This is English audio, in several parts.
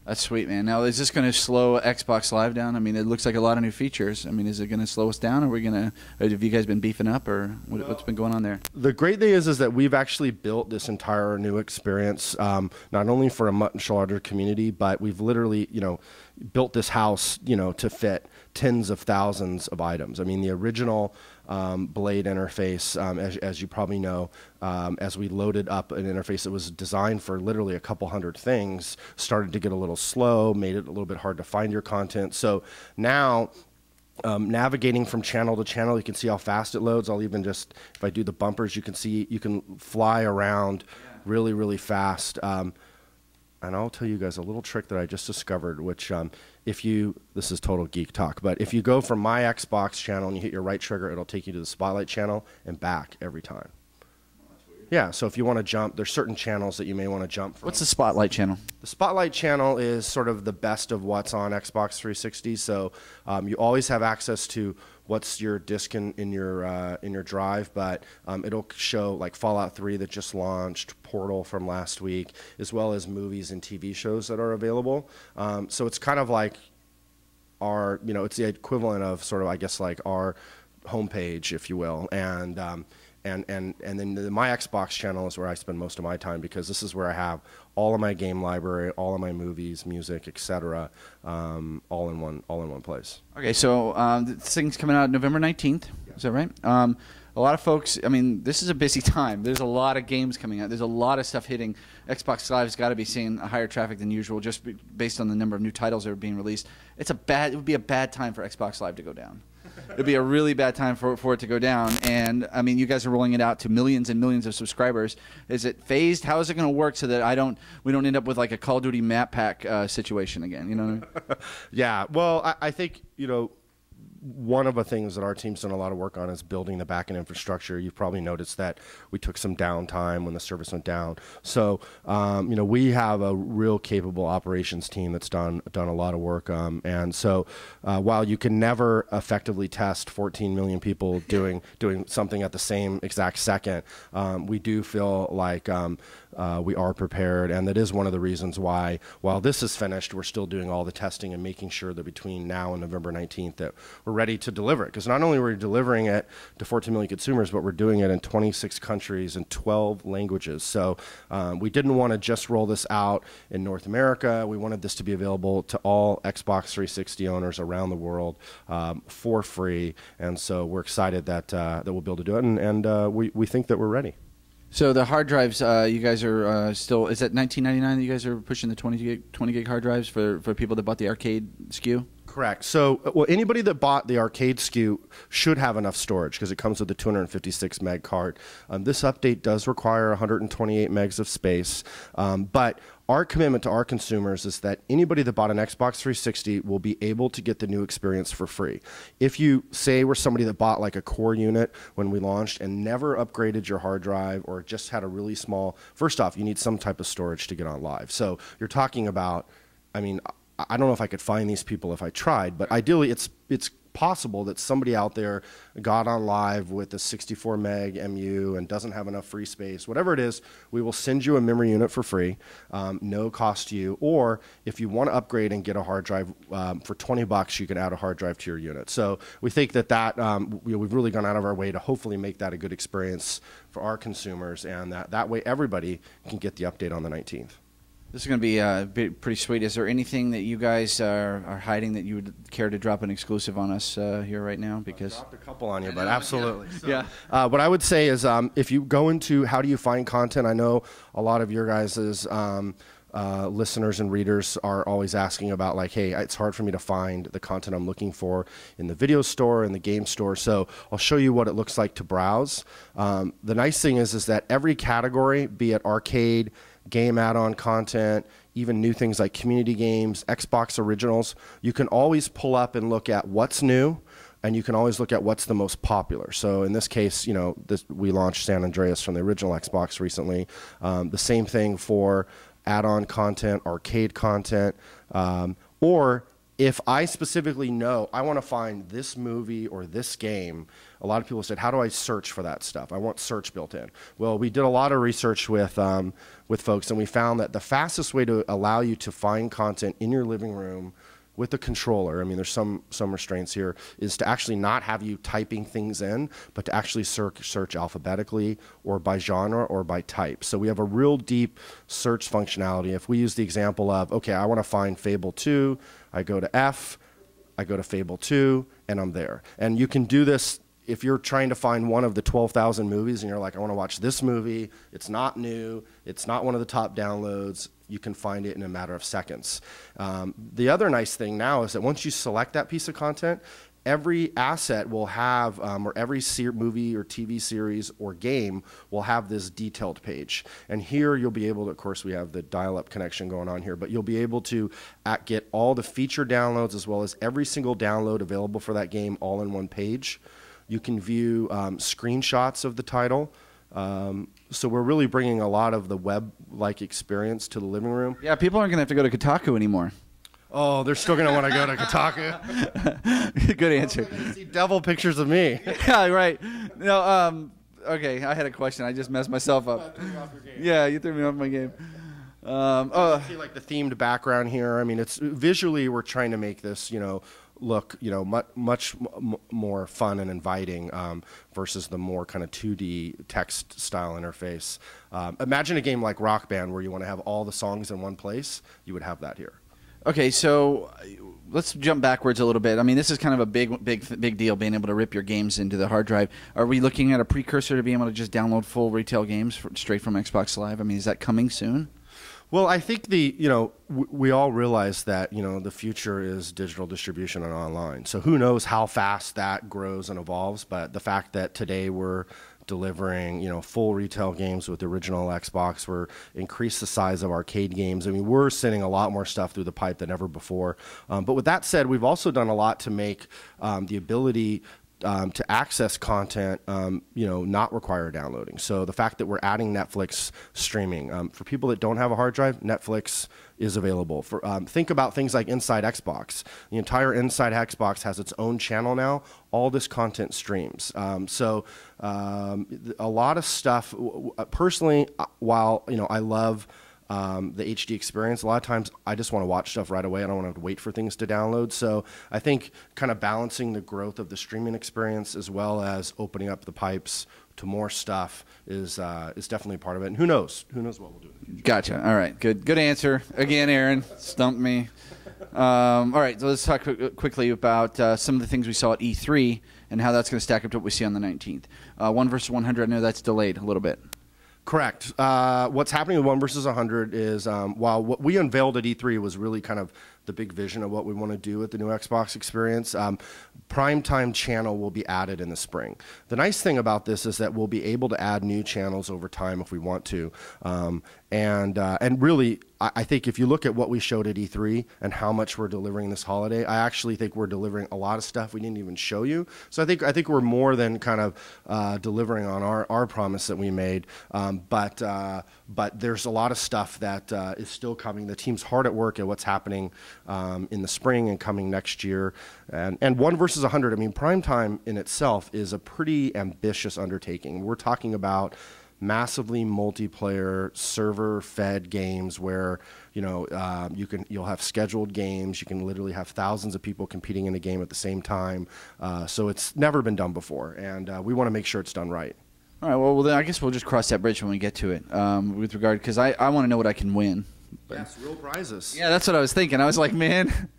That's sweet, man. Now, is this going to slow Xbox Live down? I mean, it looks like a lot of new features. I mean, is it going to slow us down? Or have you guys been beefing up, or what's been going on there? The great thing is that we've actually built this entire new experience, not only for a much larger community, but we've literally, built this house, to fit tens of thousands of items. I mean, the original Blade interface, as you probably know, as we loaded up an interface that was designed for literally a couple hundred things, started to get a little slow, made it a little bit hard to find your content. So now, navigating from channel to channel, you can see how fast it loads. I'll even just, if I do the bumpers, you can fly around really, really fast. And I'll tell you guys a little trick that I just discovered, which this is total geek talk, but if you go from my Xbox channel and you hit your right trigger, it'll take you to the Spotlight channel and back every time. Yeah, so if you want to jump, there's certain channels that you may want to jump from. What's the Spotlight channel? The Spotlight channel is sort of the best of what's on Xbox 360. So you always have access to what's your disk in your drive, but it'll show like Fallout 3 that just launched, Portal from last week, as well as movies and TV shows that are available. So it's kind of like our, it's the equivalent of sort of, I guess, like our homepage, if you will, and then my Xbox channel is where I spend most of my time, because this is where I have all of my game library, all of my movies, music, etc., all in one place. Okay, so this thing's coming out November 19th. Yeah. Is that right? A lot of folks, I mean, this is a busy time. There's a lot of games coming out. There's a lot of stuff hitting. Xbox Live's got to be seeing a higher traffic than usual, just based on the number of new titles that are being released. It would be a bad time for Xbox Live to go down. It'd be a really bad time for it to go down. And I mean, you guys are rolling it out to millions and millions of subscribers. Is it phased? How is it going to work so that we don't end up with like a Call of Duty map pack situation again? You know what I mean? Yeah. Well, I think one of the things that our team's done a lot of work on is building the backend infrastructure. You've probably noticed that we took some downtime when the service went down. So, we have a real capable operations team that's done a lot of work. And so, while you can never effectively test 14 million people doing something at the same exact second, we do feel like we are prepared, and that is one of the reasons why, while this is finished, we're still doing all the testing and making sure that between now and November 19th that we're ready to deliver it. Because not only are we delivering it to 14 million consumers, but we're doing it in 26 countries and 12 languages. So we didn't want to just roll this out in North America. We wanted this to be available to all Xbox 360 owners around the world for free. And so we're excited that we'll be able to do it, and we think that we're ready. So the hard drives, you guys are still, is that $19.99 that you guys are pushing the 20 gig hard drives for people that bought the arcade SKU? Correct. So, anybody that bought the arcade SKU should have enough storage because it comes with a 256 meg card. This update does require 128 megs of space, but our commitment to our consumers is that anybody that bought an Xbox 360 will be able to get the new experience for free. If you say we're somebody that bought like a core unit when we launched and never upgraded your hard drive or just had a really small, first off, you need some type of storage to get on live. So you're talking about, I mean, I don't know if I could find these people if I tried, but ideally it's possible that somebody out there got on live with a 64 meg MU and doesn't have enough free space. Whatever it is, we will send you a memory unit for free, no cost to you. Or if you want to upgrade and get a hard drive for $20, you can add a hard drive to your unit. So we think that we've really gone out of our way to hopefully make that a good experience for our consumers, and that way everybody can get the update on the 19th. This is going to be pretty sweet. Is there anything that you guys are hiding that you would care to drop an exclusive on us here right now? Because I dropped a couple on you, but absolutely. Yeah. What I would say is if you go into how do you find content, I know a lot of your guys' listeners and readers are always asking about like, hey, it's hard for me to find the content I'm looking for in the video store and the game store. So I'll show you what it looks like to browse. The nice thing is that every category, be it arcade, game add-on content, even new things like community games, Xbox originals, you can always pull up and look at what's new, and you can always look at what's the most popular. So in this case, we launched San Andreas from the original Xbox recently. The same thing for add-on content, arcade content, or if I specifically know I want to find this movie or this game, a lot of people said, how do I search for that stuff? I want search built in. Well, we did a lot of research with folks, and we found that the fastest way to allow you to find content in your living room with the controller, I mean, there's some restraints here, is to actually not have you typing things in, but to actually search alphabetically or by genre or by type. So we have a real deep search functionality. If we use the example of, okay, I want to find Fable 2, I go to F, I go to Fable 2, and I'm there. And you can do this if you're trying to find one of the 12,000 movies and you're like, I want to watch this movie, it's not new, it's not one of the top downloads, you can find it in a matter of seconds. The other nice thing now is that once you select that piece of content, every asset will have, or every movie or TV series or game will have this detailed page. And here you'll be able to, of course, we have the dial-up connection going on here, but you'll be able to get all the feature downloads as well as every single download available for that game all in one page. You can view screenshots of the title. So we're really bringing a lot of the web-like experience to the living room. Yeah, people aren't going to have to go to Kotaku anymore. Oh, they're still going to want to go to Kotaku. Good answer. They're gonna see devil pictures of me. Yeah, right. No, okay, I had a question. I just messed myself up. Yeah, you threw me off my game. You see like the themed background here. I mean, it's visually we're trying to make this, look, much more fun and inviting versus the more kind of 2D text style interface. Imagine a game like Rock Band where you want to have all the songs in one place. You would have that here. Okay, so let's jump backwards a little bit. I mean, this is kind of a big deal, being able to rip your games into the hard drive. Are we looking at a precursor to being able to just download full retail games straight from Xbox Live? I mean, is that coming soon? Well, I think we all realize that, the future is digital distribution and online. So who knows how fast that grows and evolves, but the fact that today we're delivering, full retail games with the original Xbox, we're increased the size of arcade games. I mean, we're sending a lot more stuff through the pipe than ever before. But with that said, we've also done a lot to make the ability to access content, not require downloading. So the fact that we're adding Netflix streaming for people that don't have a hard drive, Netflix is available. For think about things like Inside Xbox. The entire Inside Xbox has its own channel now. All this content streams. So a lot of stuff. Personally, while I love the HD experience, a lot of times I just want to watch stuff right away. I don't want to wait for things to download. So I think kind of balancing the growth of the streaming experience as well as opening up the pipes to more stuff is definitely part of it. And who knows? Who knows what we'll do in the future. Gotcha. All right. Good answer. Again, Aaron, stumped me. All right. So let's talk quickly about some of the things we saw at E3 and how that's going to stack up to what we see on the 19th. 1 versus 100, I know that's delayed a little bit. Correct. What's happening with 1 versus 100 is while what we unveiled at E3 was really kind of the big vision of what we want to do with the new Xbox experience, Primetime channel will be added in the spring. The nice thing about this is that we'll be able to add new channels over time if we want to. And really, I think if you look at what we showed at E3 and how much we're delivering this holiday, I actually think we're delivering a lot of stuff we didn't even show you. So I think we're more than kind of delivering on our promise that we made. But there's a lot of stuff that is still coming. The team's hard at work at what's happening in the spring and coming next year. And 1 versus 100, I mean, Primetime in itself is a pretty ambitious undertaking. We're talking about massively multiplayer server-fed games where you'll have scheduled games. You can literally have thousands of people competing in a game at the same time. So it's never been done before, and we want to make sure it's done right. All right. Well, then I guess we'll just cross that bridge when we get to it. With regard, because I want to know what I can win. But yes, real prizes. Yeah, that's what I was thinking. I was like, man.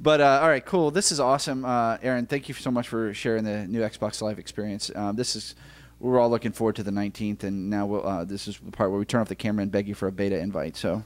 But all right, cool. This is awesome, Aaron. Thank you so much for sharing the new Xbox Live experience. We're all looking forward to the 19th, and now this is the part where we turn off the camera and beg you for a beta invite. So